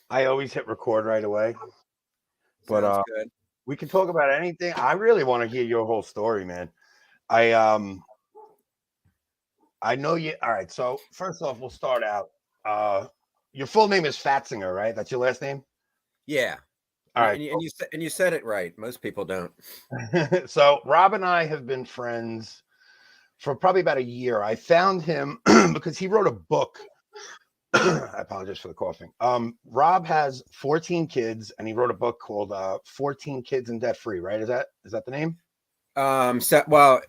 I always hit record right away, but Sounds good. we can talk about anything. I really want to hear your whole story, man. I um I know you. All right, so first off, we'll start out. Uh, your full name is Fatzinger, right? That's your last name. Yeah, All and right. and you, and you said and you said it right. Most people don't. So Rob and I have been friends for probably about a year. I found him because he wrote a book. I apologize for the coughing. Rob has 14 kids, and he wrote a book called "14 Kids and Debt Free." Right? Is that the name? Well,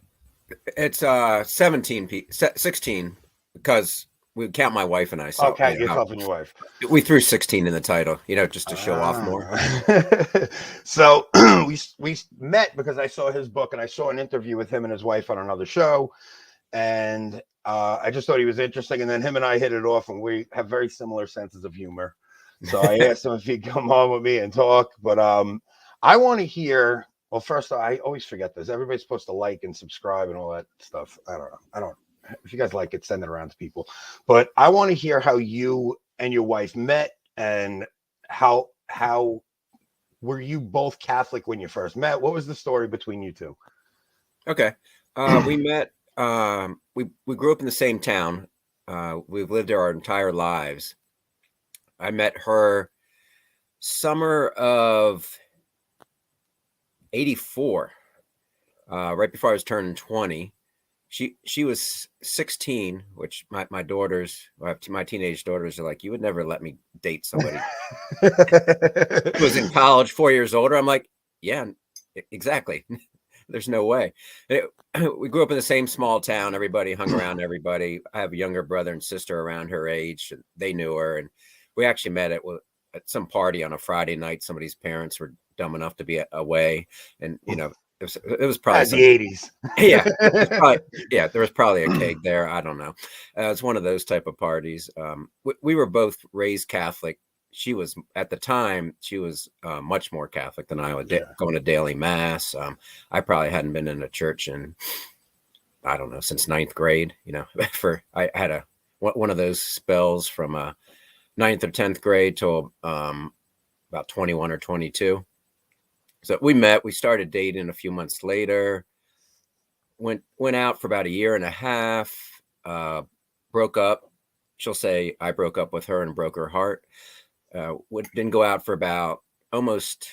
it's 16 because we count my wife and I. So Okay, yourself and your wife. we threw 16 in the title, just to show off more. Ah. So we met because I saw his book and I saw an interview with him and his wife on another show, and I just thought he was interesting. And then him and I hit it off, and we have very similar senses of humor. So I asked him if he'd come on with me and talk. But I want to hear. Well, first, I always forget this. Everybody's supposed to like and subscribe and all that stuff. I don't know. I don't. If you guys like it, send it around to people. But I want to hear how you and your wife met and how were you both Catholic when you first met? What was the story between you two? Okay, we met. We grew up in the same town. We've lived there our entire lives. I met her summer of '84, right before I was turning 20. She was 16, which my daughters, my teenage daughters, are like, you would never let me date somebody who was in college 4 years older. I'm like, yeah, exactly. There's no way. We grew up in the same small town. Everybody hung around everybody. I have a younger brother and sister around her age. They knew her, and we actually met at some party on a Friday night. Somebody's parents were dumb enough to be away, and it was probably At the some. 80s. Yeah, there was probably a keg there. I don't know. It's one of those type of parties. We were both raised Catholic. She was at the time. She was much more Catholic than I was, Yeah. going to daily mass. I probably hadn't been in a church in, I don't know, since ninth grade. I had one of those spells from ninth or 10th grade till about 21 or 22. So we met. We started dating a few months later. Went out for about a year and a half. Broke up. She'll say I broke up with her and broke her heart. Didn't go out for about almost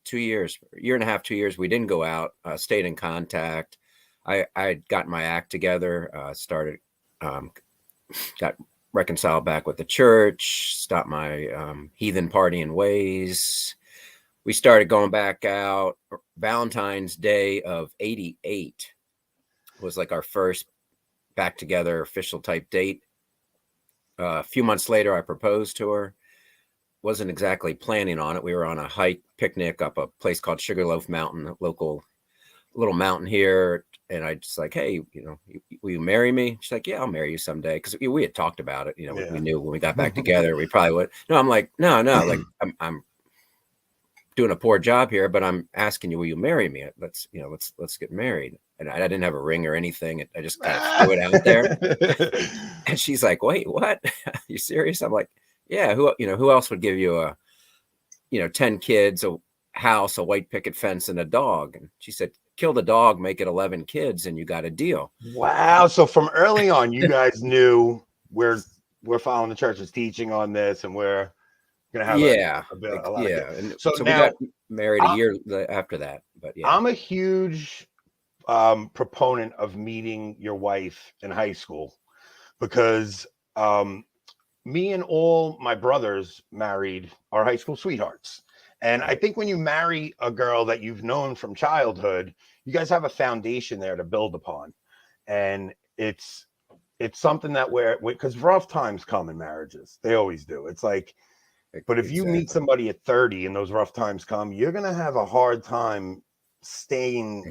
2 years, year and a half, 2 years. We didn't go out. Stayed in contact. I had gotten my act together. Started got reconciled back with the church. Stopped my heathen partying ways. We started going back out. Valentine's Day of '88 was like our first back together official type date. A few months later, I proposed to her. Wasn't exactly planning on it. We were on a hike picnic up a place called Sugarloaf Mountain, a local little mountain here. And I just like, hey, will you marry me? She's like, yeah, I'll marry you someday. Because we had talked about it. We Yeah. knew when we got back together, we probably would. No, I'm like, no, like I'm doing a poor job here, but I'm asking you, will you marry me? Let's get married. And I didn't have a ring or anything. I just kind of threw it out there. And she's like, wait, what? You serious? I'm like, yeah. Who else would give you 10 kids, a house, a white picket fence, and a dog? And she said, kill the dog, make it 11 kids, and you got a deal. Wow. So from early on, you guys knew we're following the church's teaching on this, and we're gonna have a lot of yeah. kids. And So so we now got married a year after that. But yeah, I'm a huge proponent of meeting your wife in high school because me and all my brothers married our high school sweethearts. And I think when you marry a girl that you've known from childhood, you guys have a foundation there to build upon. And it's something that because rough times come in marriages. They always do. It's like, but if you meet exactly. somebody at 30 and those rough times come, you're going to have a hard time staying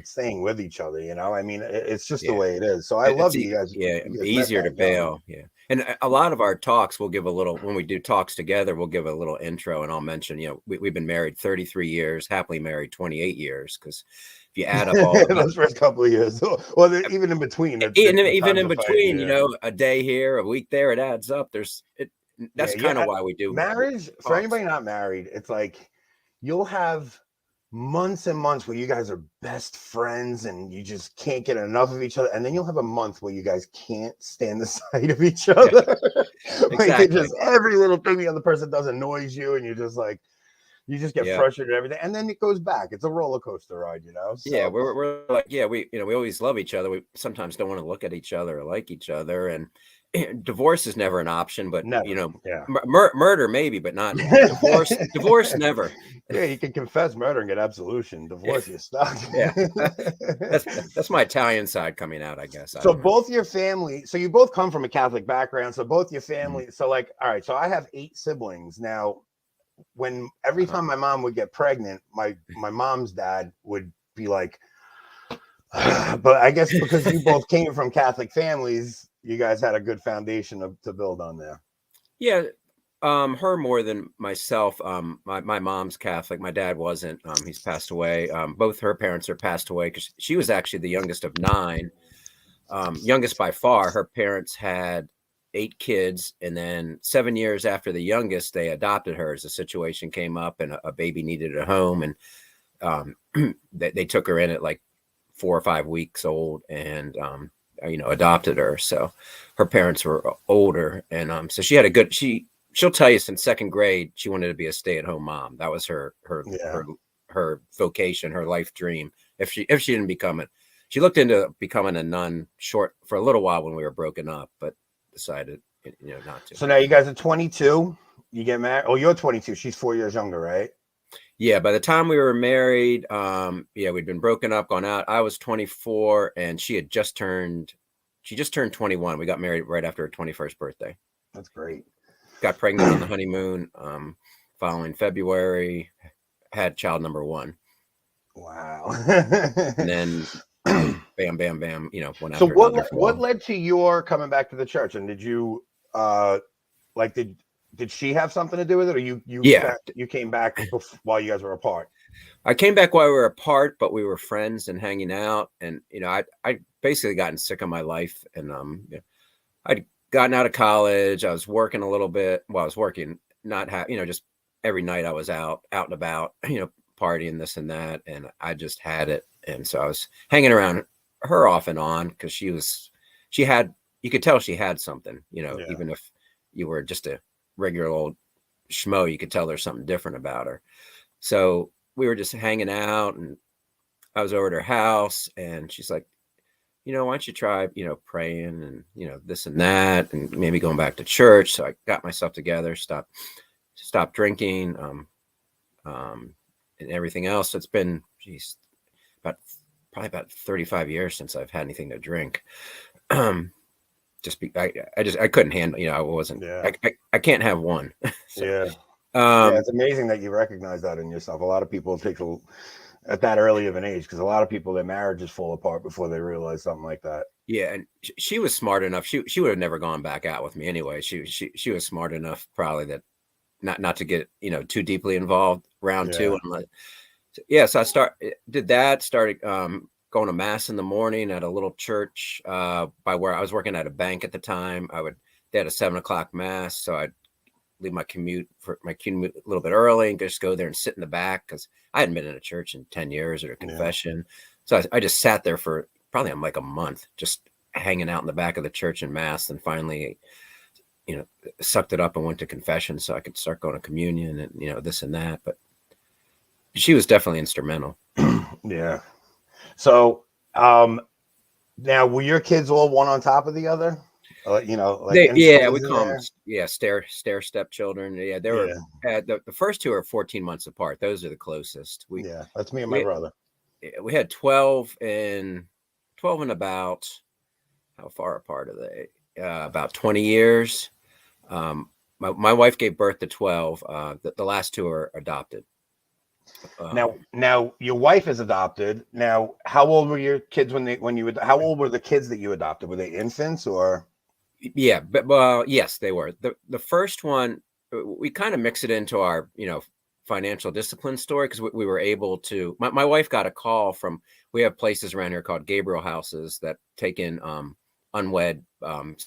with each other. I mean, it's just the Yeah. way it is. So I love you guys. Yeah, You guys met easier to that young. bail. Yeah. And a lot of our talks, we'll give a little, when we do talks together, we'll give a little intro, and I'll mention, we've been married 33 years, happily married 28 years. Because if you add up all the, Those first couple of years, well, even in between, even the in times of fighting. between, Yeah. a day here, a week there, it adds up. That's Yeah. kind of why we do Marriage, for talks. anybody not married, it's like you'll have months and months where you guys are best friends and you just can't get enough of each other. And then you'll have a month where you guys can't stand the sight of each Yeah, other. Like it exactly. just every little thing the other person does annoys you, and you're just like, you just get Yeah. frustrated and everything. And then it goes back. It's a roller coaster ride, you know? Yeah, So we're like, yeah, we, you know, we always love each other. We sometimes don't want to look at each other or like each other, and divorce is never an option. But you never. know, Yeah. murder maybe, but not divorce. Divorce never. Yeah, you can confess murder and get absolution. Yeah, Divorce, you're stuck. yeah. That's my Italian side coming out, I guess. I So don't know. both your family, so you both come from a Catholic background. So both your Mhm. family, so like, all right, so I have 8 siblings. Now, when every Uh-huh. time my mom would get pregnant, my mom's dad would be like, but I guess because you both came from Catholic families, you guys had a good foundation to build on there. Yeah, her more than myself. My mom's Catholic. My dad wasn't. He's passed away. Both her parents are passed away because she was actually the youngest of nine, youngest by far. Her parents had 8 kids, and then 7 years after the youngest, they adopted her as a situation came up and a baby needed a home, and um, they took her in at like 4 or 5 weeks old, and you know, adopted her. So her parents were older, and so she had a good she'll tell you since second grade she wanted to be a stay-at-home mom. That was Yeah. her vocation, her life dream. If she didn't become it, she looked into becoming a nun short for a little while when we were broken up, but decided, you know, not to. So now you guys are 22. You get married. Oh, you're 22. She's 4 years younger, right? Yeah, by the time we were married, yeah, we'd been broken up, gone out. I was 24 and she just turned 21. We got married right after her 21st birthday. That's great. Got pregnant on the honeymoon, following February, had child number one. Wow. And then, you know, bam, bam, bam, you know, one So after another for a what while. led to your coming back to the church? And did you like did she have something to do with it, or Yeah, you came back while you guys were apart? I came back while we were apart, but we were friends and hanging out. And, you know, I basically gotten sick of my life. And, you know, I'd gotten out of college. I was working a little bit. Well, I was working, you know, just every night I was out and about, you know, partying this and that. And I just had it. And so I was hanging around her off and on because she had, you could tell she had something, you know, Yeah. even if you were just a regular old schmo, you could tell there's something different about her. So we were just hanging out, and I was over at her house, and she's like, you know, why don't you try, you know, praying and, you know, this and that, and maybe going back to church. So I got myself together, stopped drinking, and everything else. So it's been, geez, about probably about 35 years since I've had anything to drink. I couldn't handle, you know, I wasn't, Yeah. I can't have one. So, Yeah. Yeah, um, it's amazing that you recognize that in yourself. A lot of people take at that early of an age, because a lot of people, their marriages fall apart before they realize something like that. yeah, and she was smart enough. She would have never gone back out with me anyway. She was smart enough probably that not to get, you know, too deeply involved. Round two, Yeah. and like, yeah. So did that. Started going to mass in the morning at a little church by where I was working at a bank at the time. They had a 7 o'clock mass, so I'd leave my commute a little bit early and just go there and sit in the back because I hadn't been in a church in 10 years or a Yeah. confession. So I just sat there for probably like a month, just hanging out in the back of the church in mass, and finally, you know, sucked it up and went to confession so I could start going to communion and, you know, this and that. But she was definitely instrumental. Yeah. So, now were your kids all one on top of the other? You know, like Yeah, we in call them, there? yeah, stair step children. Yeah, they were Yeah. the first two are 14 months apart. Those are the closest. Yeah. That's me and my We brother. we had 12 and about, how far apart are they? About 20 years. My wife gave birth to 12. The last two are adopted. Um, Now your wife is adopted. Now, how old were your kids how old were the kids that you adopted? Were they infants or? yeah, but well, yes, they were. The first one, we kind of mix it into our, you know, financial discipline story because we were able to. My wife got a call from. We have places around here called Gabriel houses that take in unwed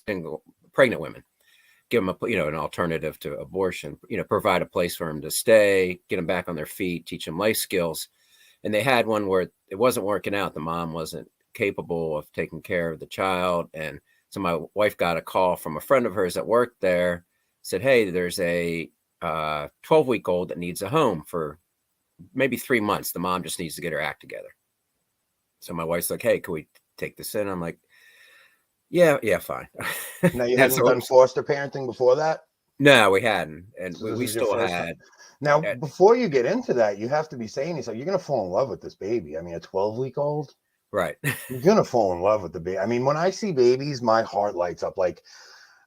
single pregnant women. give them an alternative to abortion, provide a place for them to stay, get them back on their feet, teach them life skills. And they had one where it wasn't working out. The mom wasn't capable of taking care of the child. And so my wife got a call from a friend of hers that worked there, said, hey, there's a 12-week-old that needs a home for maybe 3 months. The mom just needs to get her act together. So my wife's like, hey, can we take this in? I'm like, yeah, fine. Now, you hadn't done foster parenting before that? No, we hadn't. And So we still had. Now, before you get into that, you have to be saying yourself, you're going to fall in love with this baby. I mean, a 12-week-old? Right. You're going to fall in love with the baby. I mean, when I see babies, my heart lights up. Like,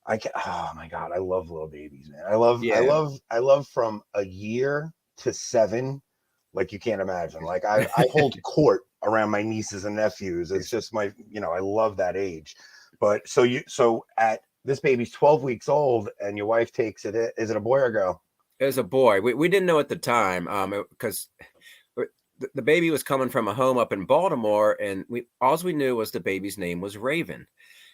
oh my God, I love little babies, man. I love from a year to 7. Like, you can't imagine. Like, I hold court around my nieces and nephews. It's just I love that age. But so at this baby's 12 weeks old and your wife takes it. Is it a boy or a girl? It was a boy. We didn't know at the time because the baby was coming from a home up in Baltimore, and all we knew was the baby's name was Raven.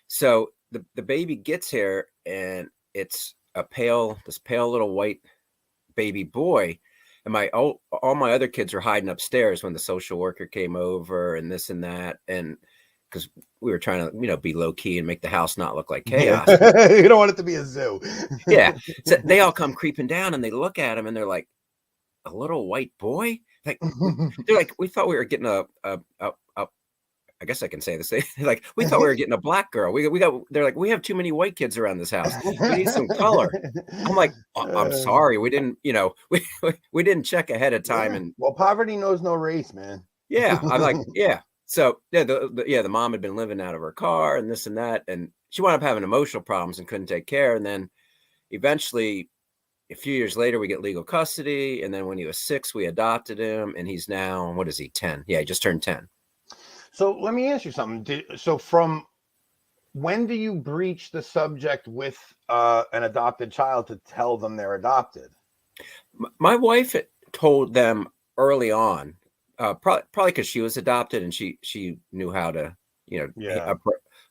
So the baby gets here, and it's this pale little white baby boy. And all my other kids were hiding upstairs when the social worker came over and this and that. And because we were trying to, be low key and make the house not look like chaos. Yeah. You don't want it to be a zoo. Yeah. So they all come creeping down and they look at him and they're like, a little white boy? Like, they're like, we thought we were getting I guess I can say this. Like, we thought we were getting a black girl. They're like, we have too many white kids around this house. We need some color. I'm like, I'm sorry. We didn't, we didn't check ahead of time. Yeah. And well, poverty knows no race, man. Yeah. I'm like, yeah. So the mom had been living out of her car and this and that. And she wound up having emotional problems and couldn't take care. And then eventually a few years later, we get legal custody. And then when he was 6, we adopted him. And he's now, what is he, 10? Yeah, he just turned 10. So let me ask you something. So from when do you breach the subject with an adopted child to tell them they're adopted? My wife told them early on, probably because she was adopted and she knew how to,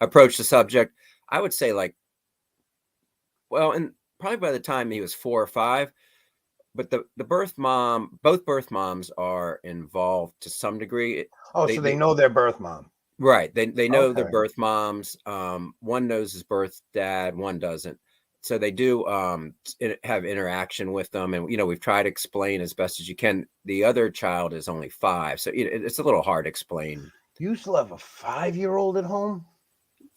approach the subject. I would say and probably by the time he was 4 or 5, but both birth moms are involved to some degree. Oh, so they know their birth mom. Right. They know their birth moms. One knows his birth dad, one doesn't. So they do have interaction with them. And, we've tried to explain as best as you can. The other child is only 5. So it's a little hard to explain. You still have a 5-year-old at home?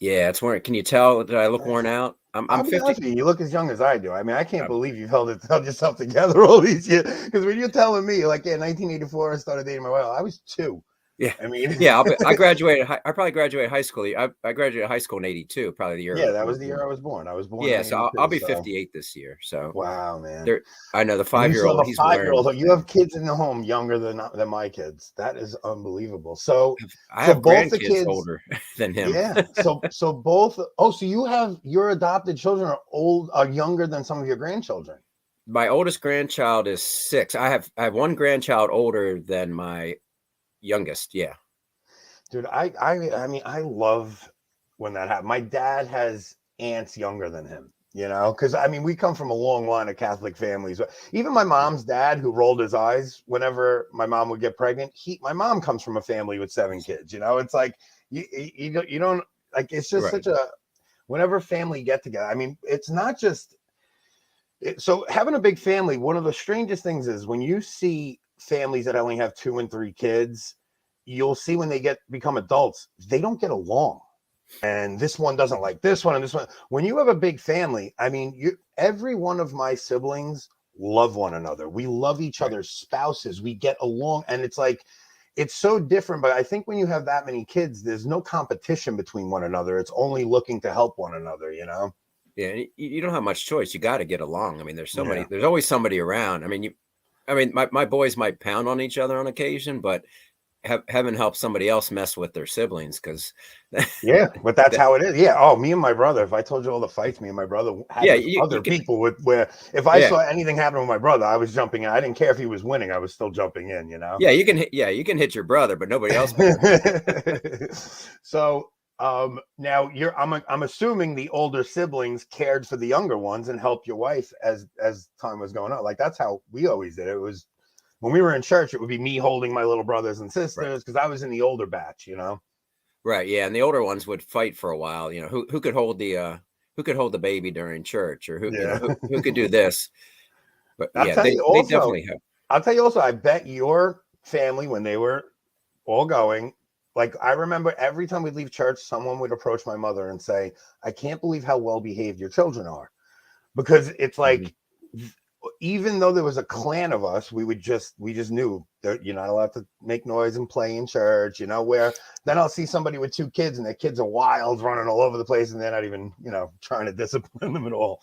Yeah, it's worn. Can you tell that I look worn out? I'm 50. You look as young as I do. I mean, I can't believe you've held yourself together all these years. Because when you're telling me, 1984, I started dating my wife, I was 2. Yeah, I mean, I graduated. I probably graduated high school. I graduated high school in '82, probably the year. Yeah, that was the year I was born. Yeah, so I'll be 58 this year. So wow, man. I know the 5-year-old. He's 5-year-old. You have kids in the home younger than my kids. That is unbelievable. So I have both the kids older than him. Yeah. So both. Oh, so you have your adopted children are younger than some of your grandchildren. My oldest grandchild is 6. I have one grandchild older than my youngest. Yeah, dude, I mean, I love when that happens. My dad has aunts younger than him, because I mean, we come from a long line of Catholic families. Even my mom's dad, who rolled his eyes whenever my mom would get pregnant, my mom comes from a family with 7 kids. It's like you don't like. It's just such a whenever family get together. I mean, it's not just so having a big family. One of the strangest things is when you see families that only have 2 and 3 kids, you'll see when they become adults, they don't get along. And this one doesn't like this one and this one. When you have a big family, I mean, every one of my siblings love one another. We love each other's spouses. We get along. And it's like, it's so different. But I think when you have that many kids, there's no competition between one another. It's only looking to help one another, Yeah, you don't have much choice. You got to get along. I mean, there's there's always somebody around. I mean, my boys might pound on each other on occasion, but heaven help somebody else mess with their siblings because. Yeah, but that's how it is. Yeah. Oh, me and my brother. If I told you all the fights me and my brother had with other people where if I saw anything happen with my brother, I was jumping in. I didn't care if he was winning. I was still jumping in. Yeah, you can hit your brother, but nobody else. So Now I'm assuming the older siblings cared for the younger ones and helped your wife as time was going on. Like that's how we always did it. It was when we were in church, it would be me holding my little brothers and Right. sisters because I was in the older batch, you know. Right. Yeah. And the older ones would fight for a while, you know, who could hold the baby during church, or Yeah. who could do this. But I'll yeah, tell you they also, definitely have. I bet your family, when they were all going, like I remember every time we'd leave church, someone would approach my mother and say, I can't believe how well behaved your children are. Because it's Mhm. like, even though there was a clan of us, we just knew that you're not allowed to make noise and play in church, you know, where then I'll see somebody with two kids and their kids are wild running all over the place and they're not even, you know, trying to discipline them at all.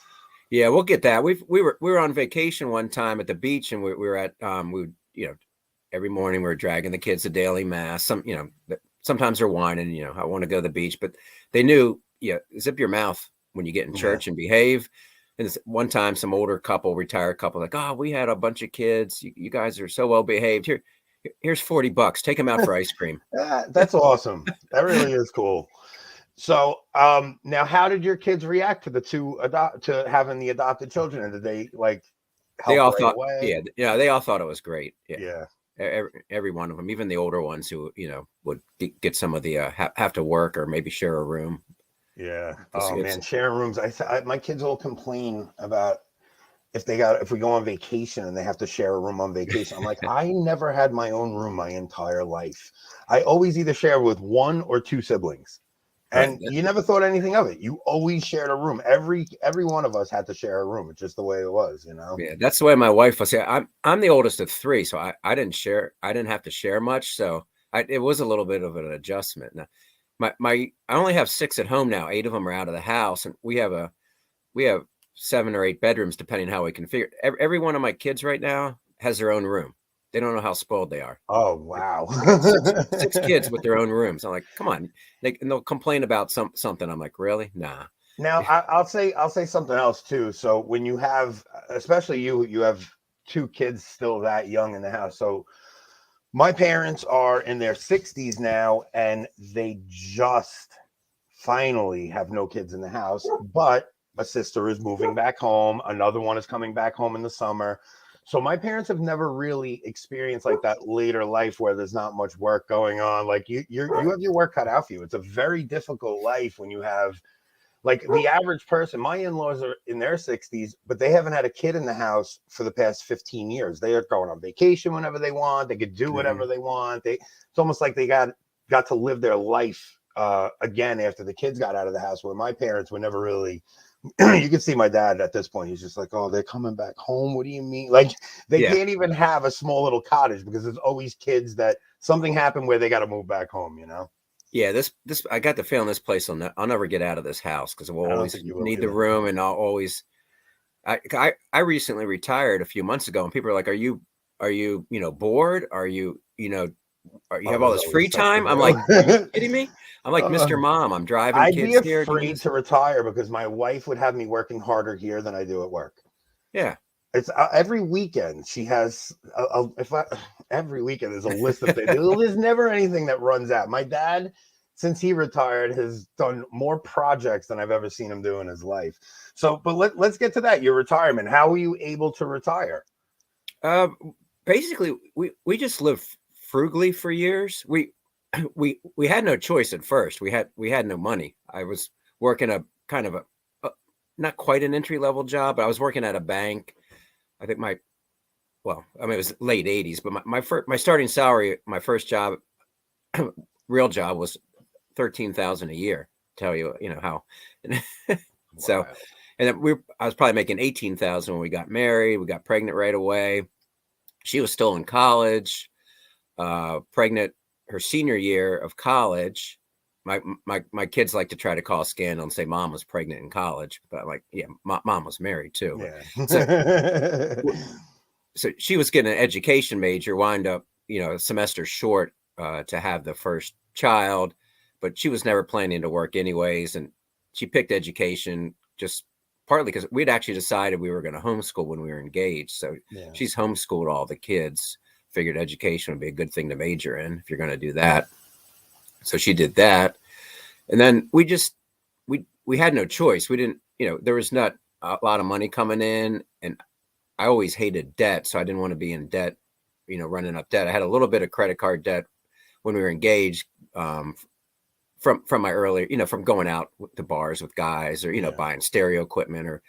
Yeah, we'll get that. We were on vacation one time at the beach, and we were at every morning we were dragging the kids to daily mass. Sometimes they're whining, I want to go to the beach, but they knew, zip your mouth when you get in Yeah. church and behave. And this one time, some older couple, retired couple, like, oh, we had a bunch of kids. You guys are so well behaved. Here's $40. Take them out for ice cream. That's awesome. That really is cool. So, now how did your kids react to to having the adopted children? And did they like They help all right thought, away? they all thought it was great. Yeah. Yeah. Every one of them, even the older ones who, would get some of the, have to work or maybe share a room. Yeah. Oh It's man, sharing rooms. My kids all complain about if we go on vacation and they have to share a room on vacation. I'm like, I never had my own room my entire life. I always either share with one or two siblings. right. And you never thought anything of it. You always shared a room. Every one of us had to share a room. It's just the way it was, you know. Yeah, that's the way my wife was. Yeah, I'm the oldest of three, so I didn't share. I didn't have to share much, so it was a little bit of an adjustment. Now, I only have six at home now. Eight of them are out of the house, and we have 7 or 8 bedrooms, depending how we configure. Every one of my kids right now has their own room. They don't know how spoiled they are. Oh Like, wow. I got six kids with their own rooms. I'm like, come on. They'll complain about something. I'm like, really? Nah. Now I'll say something else too. So when you have, especially you have two kids still that young in the house. So my parents are in their 60s now, and they just finally have no kids in the house. But a sister is moving back home. Another one is coming back home in the summer. So my parents have never really experienced like that later life where there's not much work going on. Like you have your work cut out for you. It's a very difficult life when you have like the average person. My in-laws are in their 60s, but they haven't had a kid in the house for the past 15 years. They are going on vacation whenever they want. They could do whatever Mhm. they want. It's almost like they got to live their life again after the kids got out of the house, where my parents were never really. You can see my dad at this point. He's just like, oh, they're coming back home. What do you mean? Like they Yeah. can't even have a small little cottage because there's always kids that something happened where they got to move back home, you know. Yeah, this I got the feeling this place I'll never get out of this house because we'll I don't always think you will need the either. room, and I'll always. I recently retired a few months ago, and people are like, "Are you bored? Are you Oh, have all there's this always free stuff to time?" I'm like, "Are you do. kidding me?" I'm like Mr. Uh, Mom. I'm driving I'd be kids here, doing afraid this. to retire because my wife would have me working harder here than I do at work. Yeah, It's every weekend she has every weekend there's a list of things. There's never anything that runs out. My dad, since he retired, has done more projects than I've ever seen him do in his life. So, but let's get to that. Your retirement. How were you able to retire? uh, basically, we just lived frugally for years. We had no choice at first. We had no money. I was working a kind of a not quite an entry level job, but I was working at a bank. I think it was late '80s, but my starting salary, my first job, real job, was 13,000 a year. Tell you, how. So, Wow. and then I was probably making 18,000 when we got married. We got pregnant right away. She was still in college, pregnant her senior year of college. My kids like to try to call scandal and say mom was pregnant in college, but I'm like, yeah, mom was married too. But Yeah. so so she was getting an education major, wind up, a semester short to have the first child, but she was never planning to work anyways. And she picked education just partly because we'd actually decided we were going to homeschool when we were engaged. So Yeah. she's homeschooled all the kids, figured education would be a good thing to major in if you're going to do that. So she did that. And then we had no choice. We didn't, there was not a lot of money coming in, and I always hated debt, so I didn't want to be in debt, running up debt. I had a little bit of credit card debt when we were engaged, from my earlier, from going out to bars with guys, or buying stereo equipment or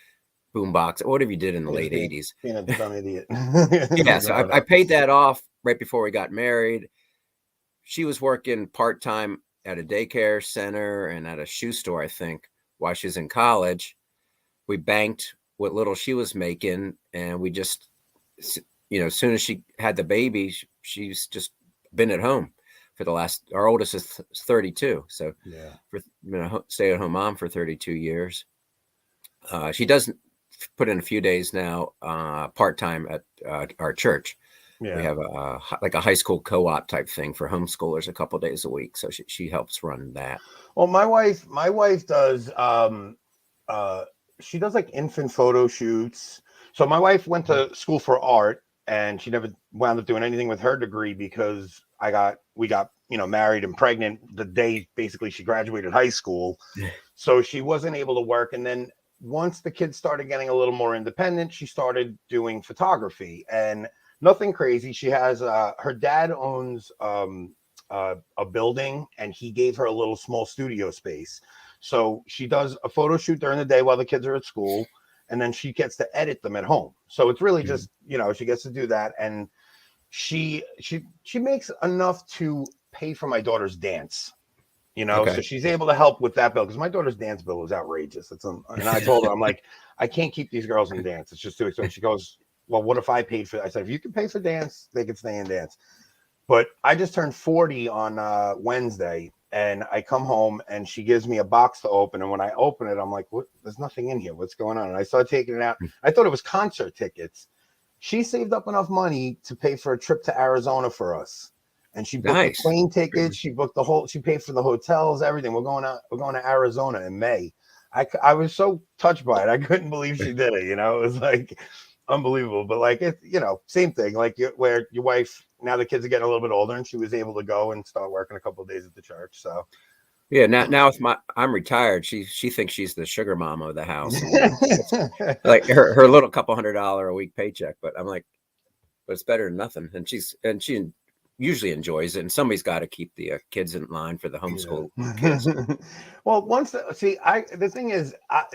boombox, or whatever you did in the late '80s. Being a dumb idiot. Yeah, so I paid that off right before we got married. She was working part-time at a daycare center and at a shoe store, I think, while she was in college. We banked what little she was making, and we just, as soon as she had the baby, she's just been at home for our oldest is 32. So yeah, stay-at-home mom for 32 years. She does put in a few days now, part-time at our church. yeah. We have a high school co-op type thing for homeschoolers a couple days a week. So she helps run that. Well, my wife does, she does like infant photo shoots. So my wife went to school for art, and she never wound up doing anything with her degree because we got, married and pregnant the day basically she graduated high school. So she wasn't able to work. And then once the kids started getting a little more independent, she started doing photography, and nothing crazy. She has, her dad owns, a building, and he gave her a little small studio space. So she does a photo shoot during the day while the kids are at school, and then she gets to edit them at home. So it's really just, she gets to do that. And she makes enough to pay for my daughter's dance, Okay. so she's able to help with that bill, because my daughter's dance bill is outrageous. And I told her, I'm like, I can't keep these girls in dance. It's just too expensive. She goes, well, what if I paid for it? I said, if you can pay for dance, they can stay in dance. But I just turned 40 on Wednesday, and I come home and she gives me a box to open. And when I open it, I'm like, what? There's nothing in here. What's going on? And I started taking it out. I thought it was concert tickets. She saved up enough money to pay for a trip to Arizona for us. And she booked the plane tickets. She booked she paid for the hotels, everything. We're going to Arizona in May. I was so touched by it. I couldn't believe she did it. It was like unbelievable. But like, it's, same thing, like where your wife, now the kids are getting a little bit older, and she was able to go and start working a couple of days at the church. So yeah, now with I'm retired, she thinks she's the sugar mama of the house. Like her little couple $100 a week paycheck. But I'm like, but it's better than nothing. And she usually enjoys it. And somebody's got to keep the kids in line for the homeschool kids. Well, the thing is,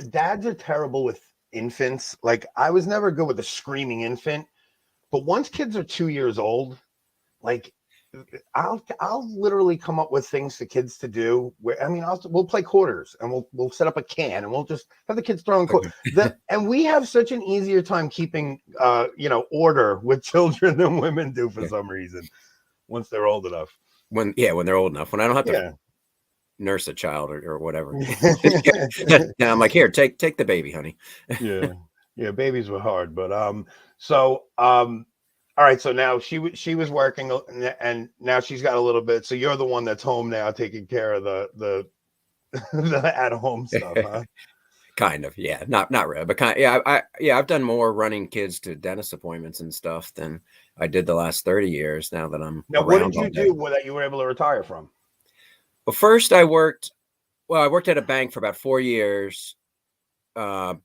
dads are terrible with infants. Like, I was never good with a screaming infant, but once kids are 2 years old, like, I'll literally come up with things for kids to do. We'll play quarters, and we'll set up a can, and we'll just have the kids throwing quarters. And we have such an easier time keeping order with children than women do for some reason. Once they're old enough. When they're old enough, when I don't have to nurse a child or whatever. Now I'm like, here, take the baby, honey. Yeah, babies were hard, but all right, so now she was working, and now she's got a little bit. So you're the one that's home now, taking care of the at home stuff, huh? Kind of, yeah. Not really, but I've done more running kids to dentist appointments and stuff than I did the last 30 years. Now that I'm now, what did you do that you were able to retire from? Well, first I worked at a bank for about 4 years. 4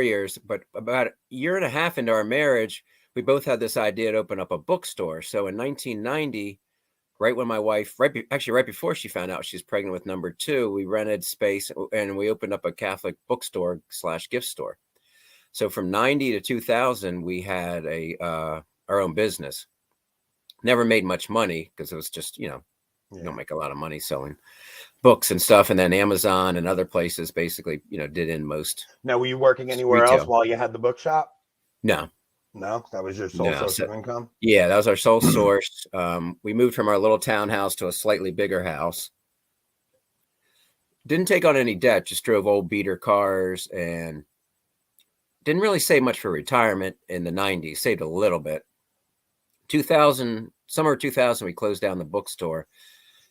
years, but about a year and a half into our marriage, we both had this idea to open up a bookstore. So in 1990, right when my wife, right before she found out she's pregnant with number 2, we rented space and we opened up a Catholic bookstore / gift store. So from 90 to 2000, we had our own business. Never made much money because it was just, you don't make a lot of money selling books and stuff. And then Amazon and other places basically, did in most. Now, were you working anywhere else while you had the bookshop? No. No, that was your sole source of income? Yeah, that was our sole source. We moved from our little townhouse to a slightly bigger house. Didn't take on any debt, just drove old beater cars and didn't really save much for retirement in the 90s, saved a little bit. Summer 2000, we closed down the bookstore.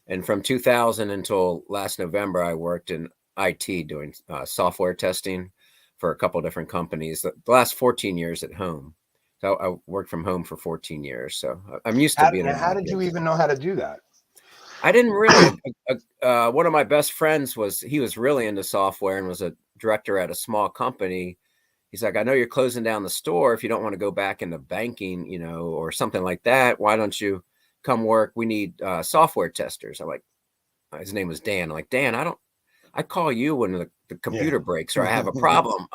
And from 2000 until last November, I worked in IT doing software testing for a couple of different companies. The last 14 years at home. So I worked from home for 14 years. So I'm used to being. How did you even know how to do that? I didn't really. One of my best friends he was really into software and was a director at a small company. He's like, I know you're closing down the store. If you don't want to go back into banking, or something like that, why don't you come work? We need software testers. I'm like, his name was Dan. I'm like, Dan, I call you when the computer breaks or I have a problem.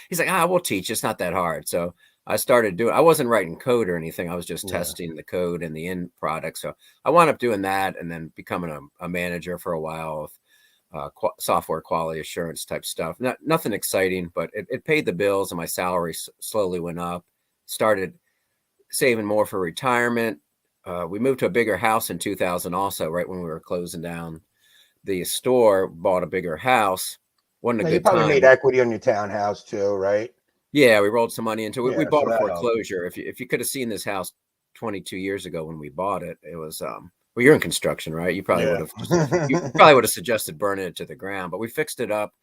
He's like, we'll teach. It's not that hard. So I started doing. I wasn't writing code or anything. I was just testing the code and the end product. So I wound up doing that and then becoming a manager for a while with software quality assurance type stuff. Nothing exciting, but it paid the bills and my salary slowly went up. Started saving more for retirement. We moved to a bigger house in 2000 also, right when we were closing down the store, bought a bigger house. Wasn't a Now, you good probably time. made equity on your townhouse too, right? Yeah, we rolled some money into it. We Yeah, so bought a that helped. foreclosure. If you could have seen this house 22 years ago when we bought it, it was well, you're in construction, right? You probably would Yeah. have you probably would have suggested burning it to the ground, but we fixed it up.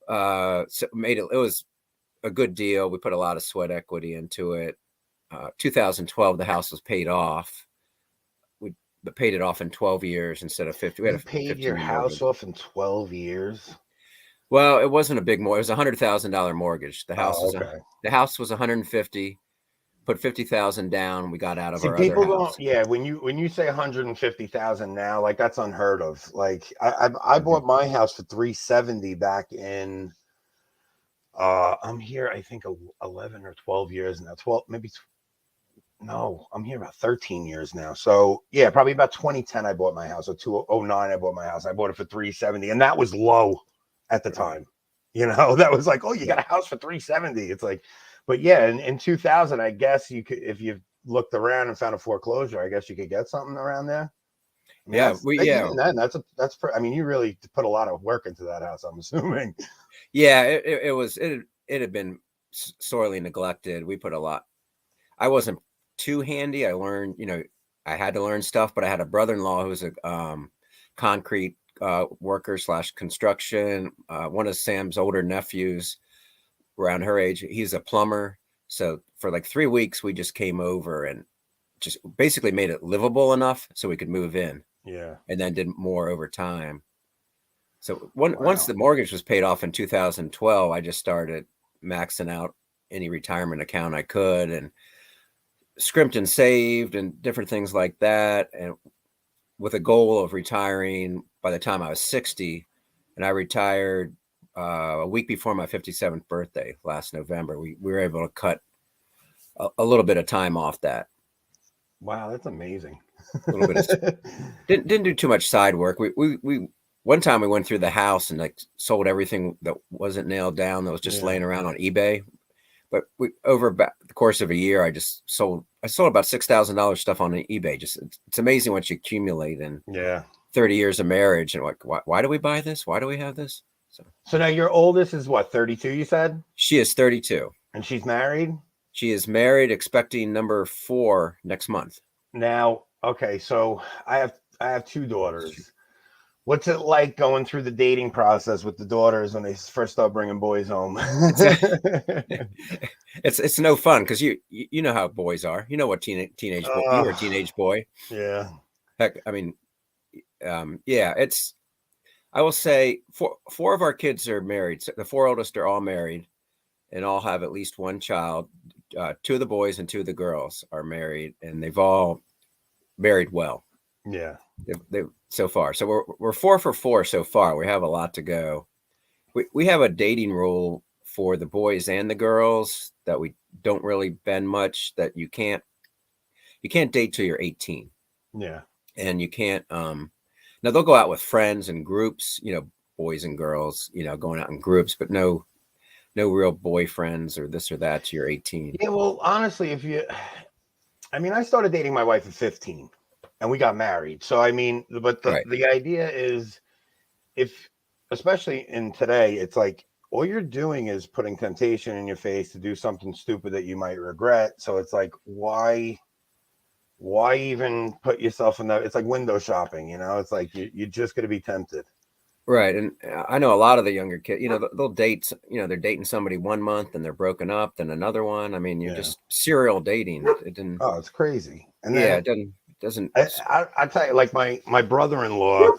So made it was a good deal. We put a lot of sweat equity into it. 2012, the house was paid off. We paid it off in 12 years instead of 50. We had You a paid your 15-year house mortgage. off in 12 years? Well, it wasn't a big mortgage. It was $100,000 mortgage. Oh, okay. The house was 150. Put 50,000 down. We got out of See, our other people don't. house. Yeah, when you say 150,000 now, like that's unheard of. Like I bought my house for 370 back in. I'm here. I think 11 or 12 years now. 12, maybe. No, I'm here about 13 years now. So yeah, probably about 2010 I bought my house. Or 2009 I bought my house. I bought it for 370, and that was low at the Right. time. That was like, oh, you Yeah. got a house for 370. It's like, but yeah, in 2000, I guess you could, if you looked around and found a foreclosure, I guess you could get something around there. I mean, Yeah. even then, I mean, you really put a lot of work into that house, I'm assuming. Yeah. It had been sorely neglected. We put a lot. I wasn't too handy. I learned, I had to learn stuff, but I had a brother-in-law who was a concrete worker / construction. One of Sam's older nephews around her age, he's a plumber. So for like 3 weeks, we just came over and just basically made it livable enough so we could move in. Yeah. And then did more over time. So Wow. once the mortgage was paid off in 2012, I just started maxing out any retirement account I could and scrimped and saved and different things like that. And with a goal of retiring by the time I was 60. And I retired a week before my 57th birthday last November. We were able to cut a little bit of time off that. Wow, that's amazing. A little bit of didn't do too much side work. We one time we went through the house and like sold everything that wasn't nailed down that was just laying around on eBay. But over the course of a year, I sold about $6,000 stuff on eBay. Just it's amazing what you accumulate in 30 years of marriage. And like, why do we buy this? Why do we have this? So now your oldest is what, 32? You said She is 32, and she's married. She is married, expecting number 4 next month. Now, okay, so I have two daughters. What's it like going through the dating process with the daughters when they first start bringing boys home? It's no fun because you know how boys are. You know what teenage boy. You were a teenage boy. Yeah. Heck, I mean, yeah. It's. I will say four of our kids are married. So the 4 oldest are all married, and all have at least one child. 2 of the boys and 2 of the girls are married, and they've all married well. Yeah. They so far. So we're 4 for 4 so far. We have a lot to go. We have a dating rule for the boys and the girls that we don't really bend much. That you can't date till you're 18. Yeah. And you can't. Now they'll go out with friends and groups. Boys and girls. Going out in groups, but no real boyfriends or this or that till you're 18. Yeah. Well, honestly, I started dating my wife at 15. And we got married. So I mean, but the idea is, especially in today, it's like all you're doing is putting temptation in your face to do something stupid that you might regret. So it's like, why even put yourself in that? It's like window shopping, It's like you're just going to be tempted. Right. And I know a lot of the younger kids, they'll date, they're dating somebody 1 month and they're broken up, then another one. I mean, you're just serial dating. It didn't. Oh, it's crazy. And yeah, then, it doesn't. I tell you, like my brother-in-law,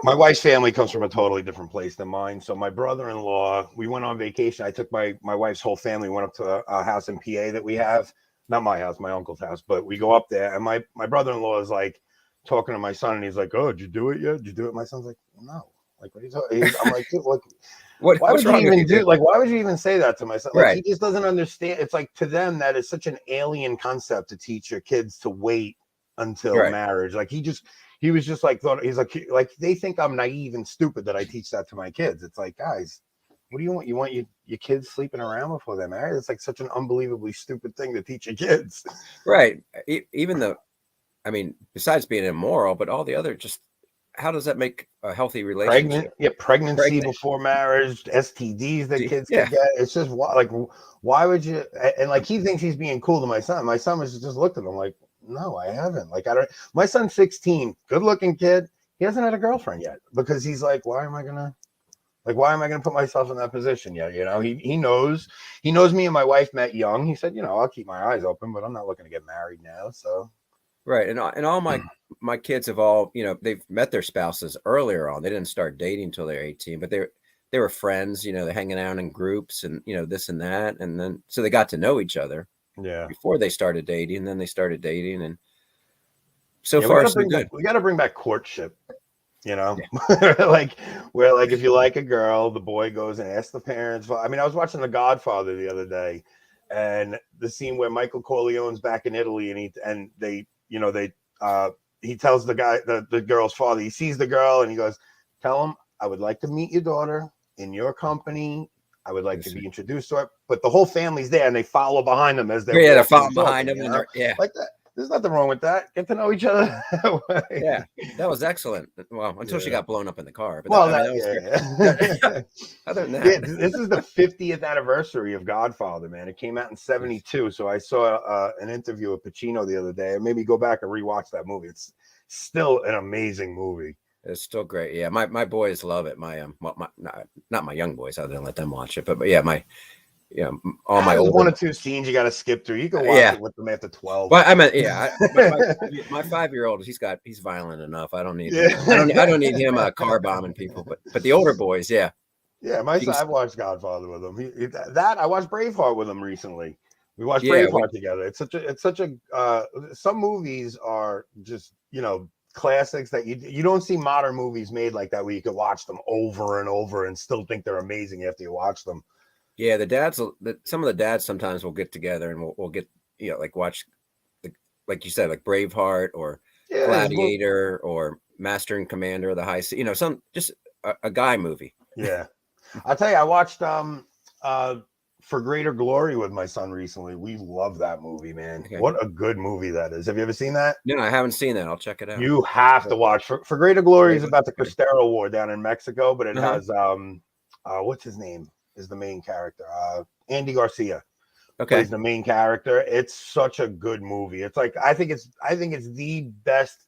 my wife's family comes from a totally different place than mine. So my brother-in-law, we went on vacation. I took my wife's whole family, went up to a house in PA that we have. Not my house, my uncle's house, but we go up there, and my brother-in-law is like talking to my son, and he's like, "Oh, did you do it yet? Did you do it?" My son's like, "No." Like, what are you talking? I'm like, dude, like, why What's would you wrong with even you, do? dude? Like, why would you even say that to my son? Like, Right. he just doesn't understand. It's like, to them, that is such an alien concept to teach your kids to wait until Right. marriage. Like, he was just like, he's like they think I'm naive and stupid that I teach that to my kids. It's like, guys, what do you want? You want your kids sleeping around before they're married? It's like such an unbelievably stupid thing to teach your kids. Right. Even though, I mean, besides being immoral, but all the other, just how does that make a healthy relationship? Pregnancy Pregnant. before marriage, STDs that kids Yeah. could get. It's just like, why would you? And like, he thinks he's being cool to my son. My son was just looked at him like, no, I haven't. Like, I don't. My son's 16, good looking kid. He hasn't had a girlfriend yet because he's like, why am I gonna put myself in that position yet? You know, he knows me and my wife met young. He said, I'll keep my eyes open, but I'm not looking to get married now. So Right. And all my kids have all, they've met their spouses earlier on. They didn't start dating until they're 18, but they were friends, they're hanging out in groups and, this and that. And then, so they got to know each other yeah. before they started dating. And then they started dating, and so Yeah, far so good. we gotta bring back courtship. Yeah. Like, where, like, if you like a girl, the boy goes and asks the parents. I mean, I was watching The Godfather the other day, and the scene where Michael Corleone's back in Italy, and he tells the guy, the girl's father, he sees the girl and he goes, "Tell him I would like to meet your daughter in your company. I would like to be introduced to her." But the whole family's there, and they follow behind them as they're They're walking following and behind talking, them, and they're like that. There's nothing wrong with that. Get to know each other that way. Yeah, that was excellent. Well, until she Yeah. got blown up in the car, but Well, that was great. yeah. Other than Yeah, that, this is the 50th anniversary of Godfather, man. It came out in 72. So I saw an interview with Pacino the other day. And maybe go back and rewatch that movie. It's still an amazing movie. it's still great. Yeah, my boys love it. Not my young boys. I didn't let them watch it, but yeah, all my There's older. one or two scenes you got to skip through. You can watch Yeah. it with them after 12. Well, I mean, yeah, my 5-year-old, he's violent enough. I don't need I don't need him car bombing people, but the older boys, yeah. Yeah, my son, I've watched Godfather with him. I watched Braveheart with him recently. We watched Yeah, Braveheart together. It's such a some movies are just, classics that you don't see modern movies made like that, where you could watch them over and over and still think they're amazing after you watch them. Yeah, some of the dads sometimes will get together and we'll get, like watch, like you said, like Braveheart or Gladiator or Master and Commander of the High Sea, some just a guy movie. Yeah. I'll tell you, I watched For Greater Glory with my son recently. We love that movie, man. Okay. What a good movie that is. Have you ever seen that? No, I haven't seen that. I'll check it out. You have to watch. For Greater Glory is about the Cristero War down in Mexico, but it has what's his name is the main character. Andy Garcia. Okay. Plays the main character. It's such a good movie. It's like, I think it's the best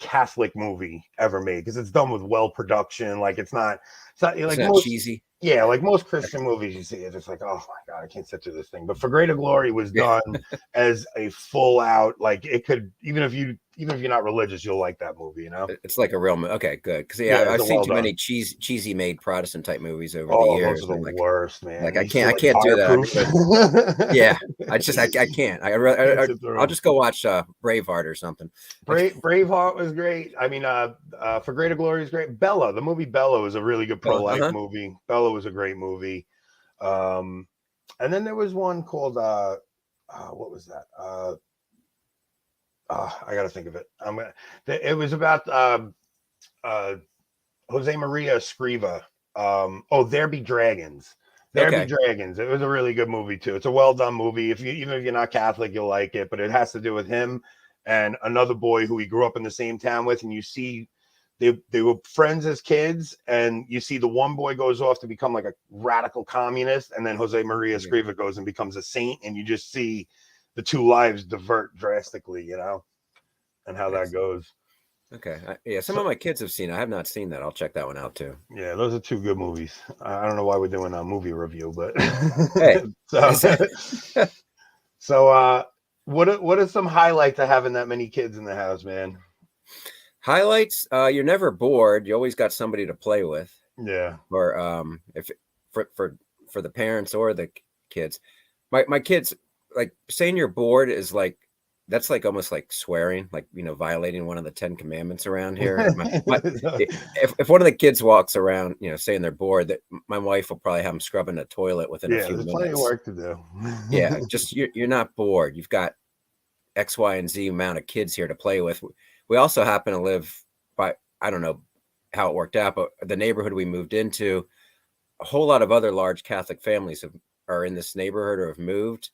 Catholic movie ever made, because it's done with production. Like, it's not like most cheesy. Yeah, like most Christian movies you see, it's just like, oh my God, I can't sit through this thing. But For Greater Glory was done as a full out, like, it could, even if you're not religious, you'll like that movie, It's like a real movie. Okay, good. Because I've seen too many cheesy made Protestant type movies over the years. Those are the worst, man. Like, I can't do that. Yeah, I can't. I'll just go watch Braveheart or something. Braveheart was great. I mean, For Greater Glory is great. Bella, the movie Bella, was a really good pro-life movie. Bella was a great movie. And then there was one called what was that? I gotta think of it. It was about Jose Maria Escriva. There Be Dragons. There Be Dragons. It was a really good movie too. It's a well done movie. Even if you're not Catholic, you'll like it. But it has to do with him and another boy who he grew up in the same town with, and you see they were friends as kids, and you see the one boy goes off to become like a radical communist, and then Jose Maria Escriva goes and becomes a saint, and you just see the two lives divert drastically, and how that goes. Okay. Some of my kids have seen it. I have not seen that. I'll check that one out too. Yeah, those are two good movies. I don't know why we're doing a movie review, but hey. so What are some highlights of having that many kids in the house, man? Highlights, you're never bored. You always got somebody to play with, Yeah. or if for for the parents or the kids. My kids, like saying you're bored is like that's like almost like swearing, like violating one of the 10 commandments around here. If one of the kids walks around, saying they're bored, that my wife will probably have them scrubbing the toilet within a Yeah, few there's plenty of minutes. work to do. Yeah, just you're not bored. You've got X, Y, and Z amount of kids here to play with. We also happen to live by, I don't know how it worked out, but the neighborhood we moved into, a whole lot of other large Catholic families are in this neighborhood or have moved.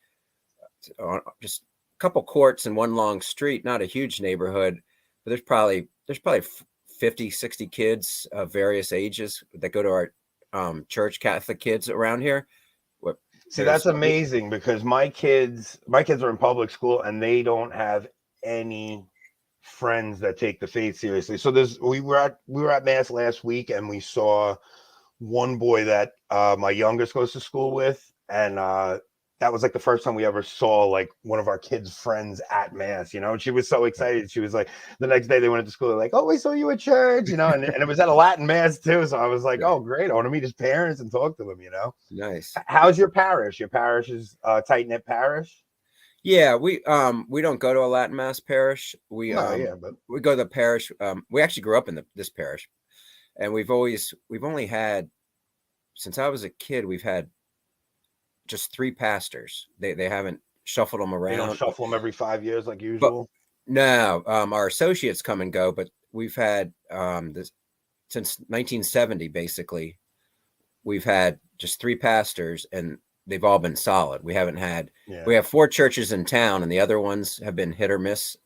Just a couple courts and one long street, not a huge neighborhood, but there's probably 50, 60 kids of various ages that go to our church, Catholic kids around here. See, that's amazing because my kids are in public school and they don't have any friends that take the faith seriously. So we were at mass last week and we saw one boy that my youngest goes to school with, and that was like the first time we ever saw like one of our kids' friends at mass, and she was so excited. She was like, the next day they went to school, they're like, oh, we saw you at church, and it was at a Latin mass too. So I was like, oh, great, I want to meet his parents and talk to them. Nice. How's your parish? Your parish is a tight-knit parish? Yeah, we don't go to a Latin Mass parish. We No, yeah, but we go to the parish. We actually grew up in this parish, and we've only had, since I was a kid, we've had just 3 pastors. They haven't shuffled them they don't around. shuffle them every 5 years like But usual. no, our associates come and go, but we've had this since 1970 basically. We've had just 3 pastors, and they've all been solid. We haven't had. Yeah. We have 4 churches in town, and the other ones have been hit or miss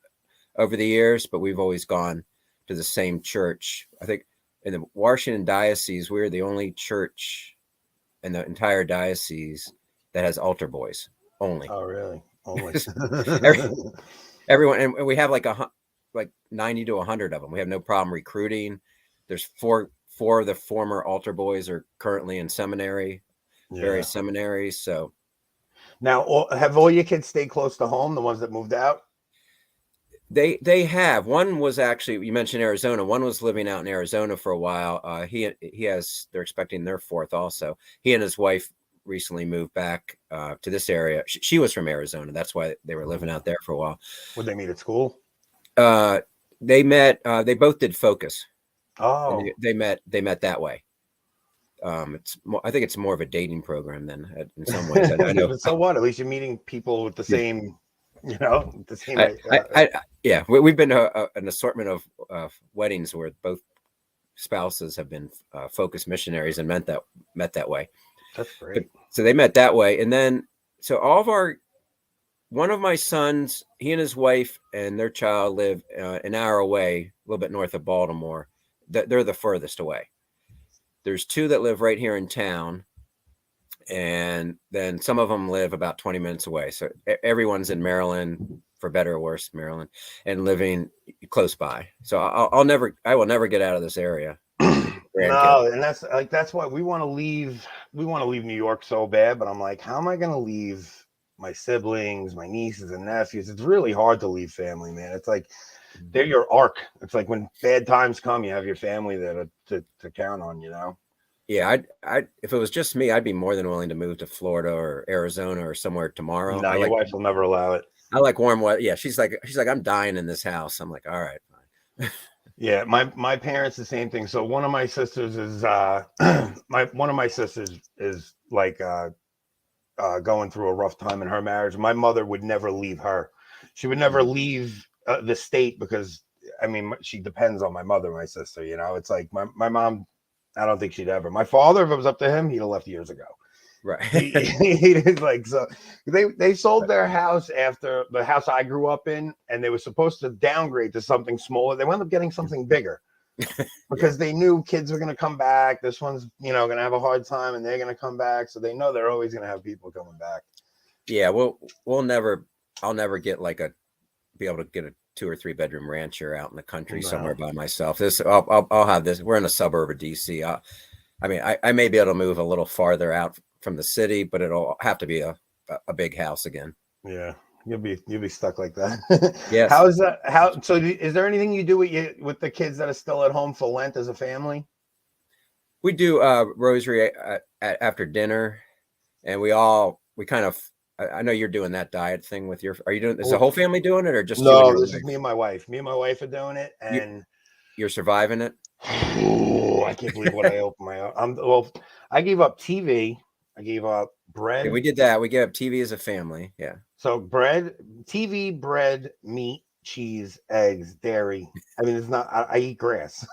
over the years, but we've always gone to the same church. I think in the Washington diocese, we're the only church in the entire diocese that has altar boys only. Oh, really? Only. Everyone, and we have like 90 to 100 of them. We have no problem recruiting. There's four of the former altar boys are currently in seminary, various seminaries. So now, have all your kids stayed close to home? The ones that moved out? they have. One was actually, you mentioned Arizona. One was living out in Arizona for a while. They're expecting their 4th also. He and his wife recently moved back to this area. She was from Arizona. That's why they were living out there for a while. Would they meet at school? They met. They both did Focus. Oh, And they met that way. I think it's more of a dating program than in some ways. I know. So what? At least you're meeting people with the same, the same. Yeah, we've been to an assortment of weddings where both spouses have been Focus missionaries and met that way. That's great. So they met that way, and then so one of my sons, he and his wife and their child live an hour away, a little bit north of Baltimore. They're the furthest away. There's 2 that live right here in town, and then some of them live about 20 minutes away. So everyone's in Maryland, for better or worse, Maryland, and living close by. So I will never get out of this area. No, and that's why we want to leave. We want to leave New York so bad, but I'm like, how am I going to leave my siblings, my nieces and nephews? It's really hard to leave family, man. It's like they're your ark. It's like when bad times come, you have your family there to count on, Yeah, I if it was just me, I'd be more than willing to move to Florida or Arizona or somewhere tomorrow. No, your wife will never allow it. I like warm weather. Yeah, she's like, I'm dying in this house. I'm like, all right, fine. Yeah, my parents the same thing. So one of my sisters is one of my sisters is like going through a rough time in her marriage. My mother would never leave her. She would never leave the state because she depends on my mother, my sister. It's like my mom. I don't think she'd ever. My father, if it was up to him, he'd have left years ago. Right. He did like so. They sold their house after the house I grew up in, and they were supposed to downgrade to something smaller. They wound up getting something bigger because they knew kids were going to come back. This one's going to have a hard time, and they're going to come back. So they know they're always going to have people coming back. Yeah, I'll never get be able to get a 2 or 3 bedroom rancher out in the country somewhere by myself. I'll have this. We're in a suburb of DC. I may be able to move a little farther out from the city, but it'll have to be a big house again. Yeah. you'll be stuck like that. Yes, How is that? Is there anything you do with the kids that are still at home for Lent as a family? we do rosary after dinner, and we kind of. I know you're doing that diet thing with your. Are you doing? Is the whole family doing it, or just you and No, your this is wife? me and my wife. Me and my wife are doing it, You and you're surviving it. I can't believe what I opened my. I gave up TV. I gave up Yeah, bread. we did that. We gave up TV as a family. Yeah. So bread, TV, bread, meat, cheese, eggs, dairy. I mean, it's not. I eat grass.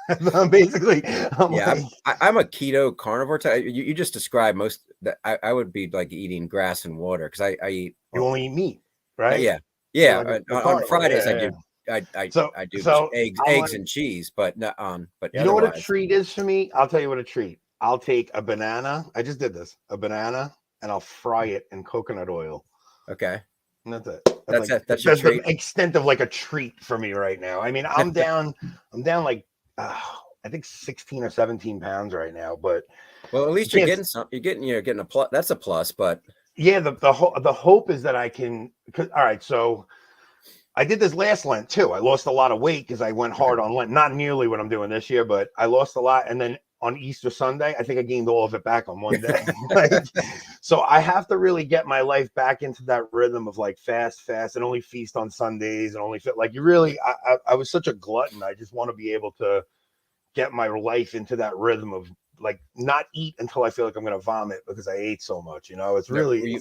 Basically, I'm Yeah, like, I'm a keto carnivore type. You just described most that I would be like eating grass and water because I eat. you Well, only eat meat, right? yeah, You're yeah. like a On carnivore. Fridays I Yeah, yeah. do I do So I'm eggs like, and cheese, but not on. But you know what a otherwise, treat is for me? I'll tell you what a treat. I'll take a banana. I just did this. A banana, and I'll fry it in coconut oil. okay. And that's it. That's it. That's your That's the treat. extent of like a treat for me right now. I mean, I'm down. I'm down like I think 16 or 17 pounds right now. But Well, at you least you're can't. getting some. You're getting a plus. That's a plus. But Yeah, the hope is that I can. Cause, all right, so I did this last Lent too. I lost a lot of weight because I went okay. hard on Lent. Not nearly what I'm doing this year, but I lost a lot. And then on Easter Sunday, I think I gained all of it back on one day. Like, so I have to really get my life back into that rhythm of like fast, and only feast on Sundays and only fit. Like you really, I was such a glutton. I just want to be able to get my life into that rhythm of like not eat until I feel like I'm going to vomit because I ate so much. You know, it's No, really,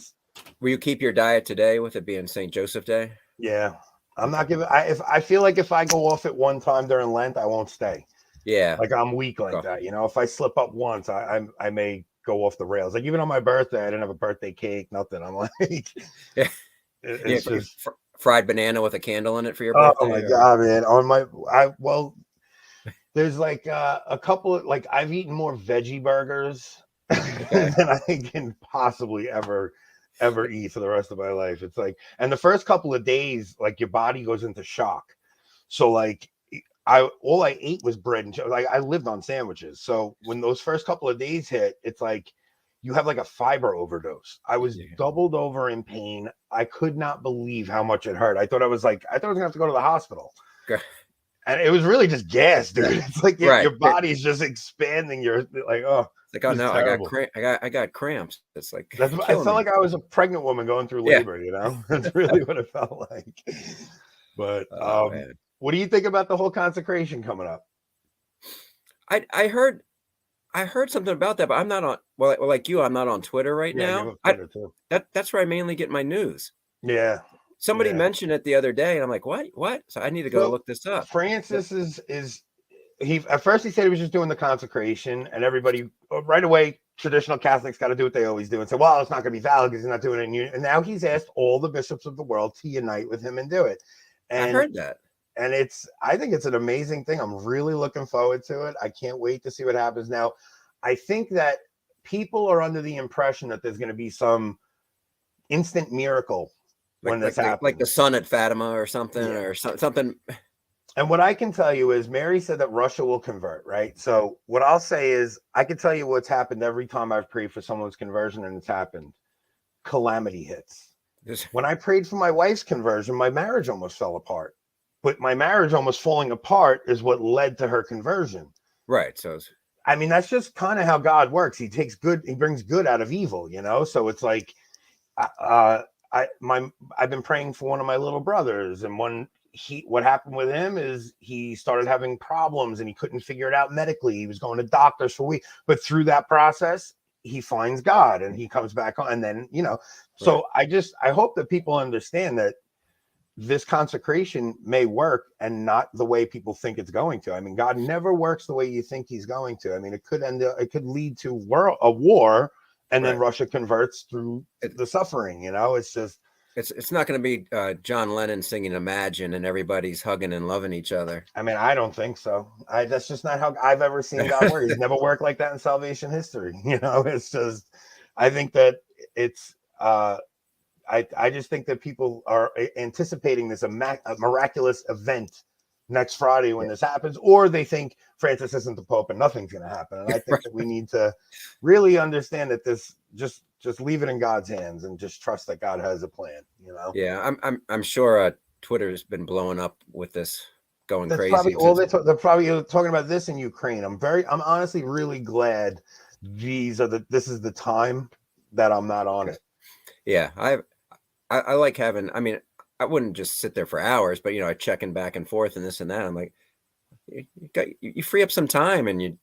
will you keep your diet today with it being St. Joseph Day? yeah. I'm Okay. not giving. If I feel like if I go off at one time during Lent, I won't stay. Yeah. Like I'm weak like Go. that. You know, if I slip up once, I may go off the rails. Like even on my birthday, I didn't have a birthday cake, nothing. I'm like, Yeah. Yeah. it's just, Fried banana with a candle in it for your oh birthday, my or god, man. There's like a couple of like I've eaten more veggie burgers okay. than I can possibly ever eat for the rest of my life. It's like, and the first couple of days, like your body goes into shock. So like all I ate was bread and like I lived on sandwiches. So when those first couple of days hit, it's like you have like a fiber overdose. I was Yeah. doubled over in pain. I could not believe how much it hurt. I thought I was gonna have to go to the hospital. Okay. And it was really just gas, dude. It's like Right. your body's just expanding. You're like, oh, It's like, oh this is no, terrible. I got cramps. It's like That's what I killing felt me. like. I was a pregnant woman going through Yeah. labor. You know, that's really what it felt like. But Oh man. what do you think about the whole consecration coming up? I heard something about that, but I'm not on like you, I'm not on Twitter right Yeah, I give now. up Twitter too. That's where I mainly get my news. Yeah, Somebody yeah. mentioned it the other day, and I'm like, what? What? So I need to go So look this up. Francis is he at first he said he was just doing the consecration, and everybody right away traditional Catholics got to do what they always do and say, well, it's not going to be valid because he's not doing it in union. And now he's asked all the bishops of the world to unite with him and do it. I And heard that. I think it's an amazing thing. I'm really looking forward to it. I can't wait to see what happens. Now, I think that people are under the impression that there's going to be some instant miracle when this Like the happens. sun at Fatima or something, Yeah. or something. And what I can tell you is Mary said that Russia will convert, right? So what I'll say is I can tell you what's happened every time I've prayed for someone's conversion and it's happened. Calamity hits. When I prayed for my wife's conversion, my marriage almost fell apart. But my marriage almost falling apart is what led to her conversion. Right. So I mean, that's just kind of how God works. He brings good out of evil, you know? So it's like I've been praying for one of my little brothers, and what happened with him is he started having problems and he couldn't figure it out medically. He was going to doctors for weeks, but through that process, he finds God and he comes back on. And then, you know, so right. I hope that people understand that this consecration may work and not the way people think it's going to. I mean, God never works the way you think he's going to. I mean, it could lead to a war, and then Right. Russia converts through the suffering. You know, it's just It's not going to be John Lennon singing Imagine and everybody's hugging and loving each other. I mean, I don't think so. That's just not how I've ever seen God work. He's never worked like that in salvation history. You know, it's just, I think that it's, I just think that people are anticipating this a miraculous event next Friday when this happens, or they think Francis isn't the Pope and nothing's going to happen. And I think that we need to really understand that this just just leave it in God's hands and just trust that God has a plan, you know? Yeah, I'm sure Twitter's been blowing up with this going That's probably crazy. all they're probably talking about this in Ukraine. I'm honestly really glad this is the time that I'm not on it. Yeah, I like having, I mean, I wouldn't just sit there for hours, but I checking back and forth and this and that. I'm like, you free up some time and I'm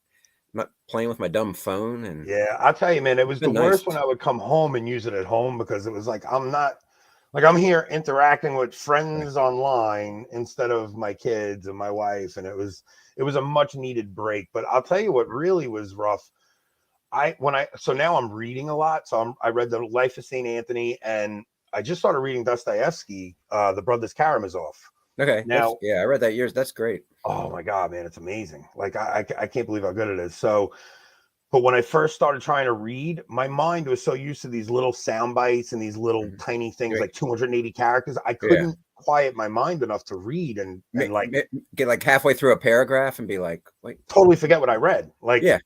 not playing with my dumb phone. And yeah, I'll tell you, man, it was the nice. worst when I would come home and use it at home, because it was like I'm here interacting with friends online instead of my kids and my wife, and it was a much needed break. But I'll tell you what really was rough. So now I'm reading a lot. So I read The Life of Saint Anthony, and I just started reading Dostoevsky, The Brothers Karamazov. Okay. Now, I read that years. That's great. Oh my God, man, it's amazing. Like I can't believe how good it is. So, but when I first started trying to read, my mind was so used to these little sound bites and these little tiny things, Right. like 280 characters. I couldn't quiet my mind enough to read and like get like halfway through a paragraph and be like, wait, totally forget what I read. Like, yeah.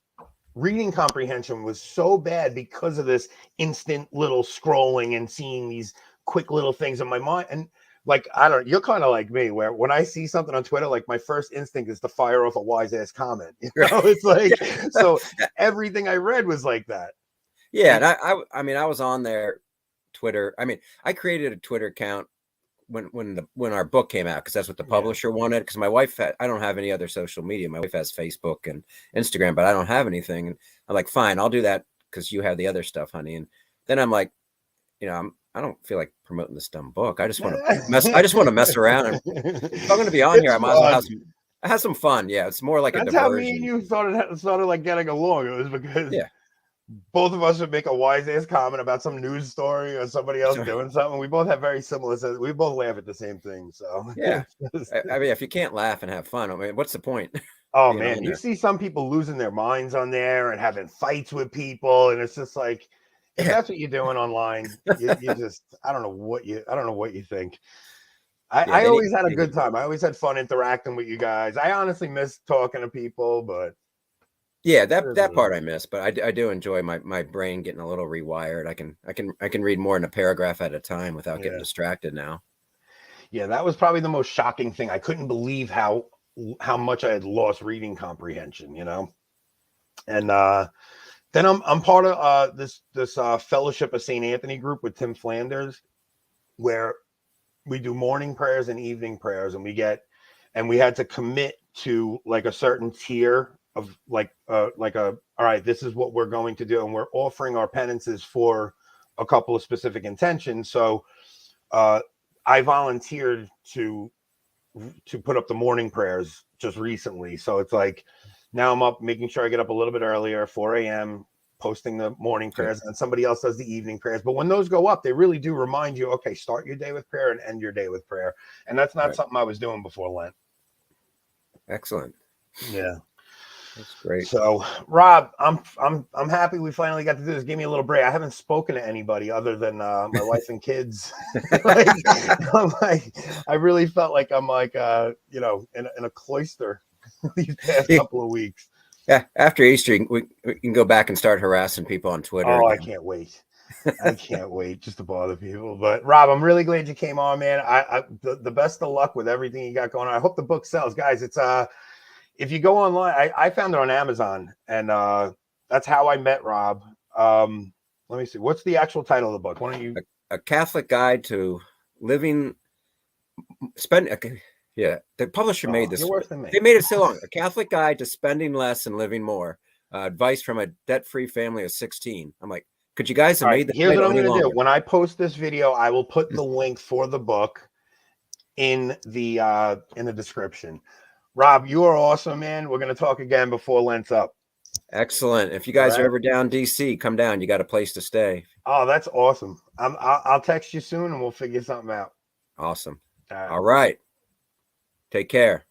Reading comprehension was so bad because of this instant little scrolling and seeing these quick little things in my mind. And like, you're kind of like me, where when I see something on Twitter, like my first instinct is to fire off a wise ass comment. You know, it's like, so everything I read was like that. Yeah. And I mean, I was on there, Twitter. I mean, I created a Twitter account when our book came out, because that's what the publisher wanted. Because my wife I don't have any other social media. My wife has Facebook and Instagram, but I don't have anything. And I'm like, fine, I'll do that because you have the other stuff, honey. And then I'm like, I don't feel like promoting this dumb book. I just want to mess around. And if I'm going to be on here, I might as well have some fun. Yeah, it's more like that's a diversion. how me and you started like getting along. It was because both of us would make a wise ass comment about some news story or somebody else doing something. We both have very similar. We both laugh at the same thing. So yeah, I mean, if you can't laugh and have fun, I mean, what's the point? Oh man, you see some people losing their minds on there and having fights with people, and it's just like, if that's what you're doing online, you just I don't know what you think. I always had a good time. I always had fun interacting with you guys. I honestly miss talking to people, but yeah, that part I miss, but I do enjoy my brain getting a little rewired. I can read more in a paragraph at a time without getting distracted now. Yeah, that was probably the most shocking thing. I couldn't believe how much I had lost reading comprehension, And then I'm part of this Fellowship of St. Anthony group with Tim Flanders, where we do morning prayers and evening prayers, and we had to commit to like a certain tier of all right, this is what we're going to do, and we're offering our penances for a couple of specific intentions. So I volunteered to put up the morning prayers just recently. So it's like now I'm up making sure I get up a little bit earlier, 4 a.m., posting the morning prayers, and then somebody else does the evening prayers. But when those go up, they really do remind you, okay, start your day with prayer and end your day with prayer. And that's not something I was doing before Lent. Excellent. Yeah. That's great. So, Rob, I'm happy we finally got to do this. Give me a little break. I haven't spoken to anybody other than my wife and kids. I really felt like I'm like in a cloister these past couple of weeks. Yeah, after Easter, we can go back and start harassing people on Twitter. Oh, again. I can't wait. I can't wait just to bother people. But Rob, I'm really glad you came on, man. The best of luck with everything you got going on. I hope the book sells, guys. It's if you go online, I found it on Amazon, and that's how I met Rob. Let me see. What's the actual title of the book? Why don't you? A Catholic Guide to Living. Yeah, the publisher made this. They made it so long. A Catholic Guide to Spending Less and Living More. Advice from a debt-free family of 16. I'm like, could you guys have made this? Here's what I'm going to do. When I post this video, I will put the link for the book in the description. Rob, you are awesome, man. We're going to talk again before Lent's up. Excellent. If you guys are ever down DC, come down. You got a place to stay. Oh, that's awesome. I'll text you soon and we'll figure something out. Awesome. All right. Take care.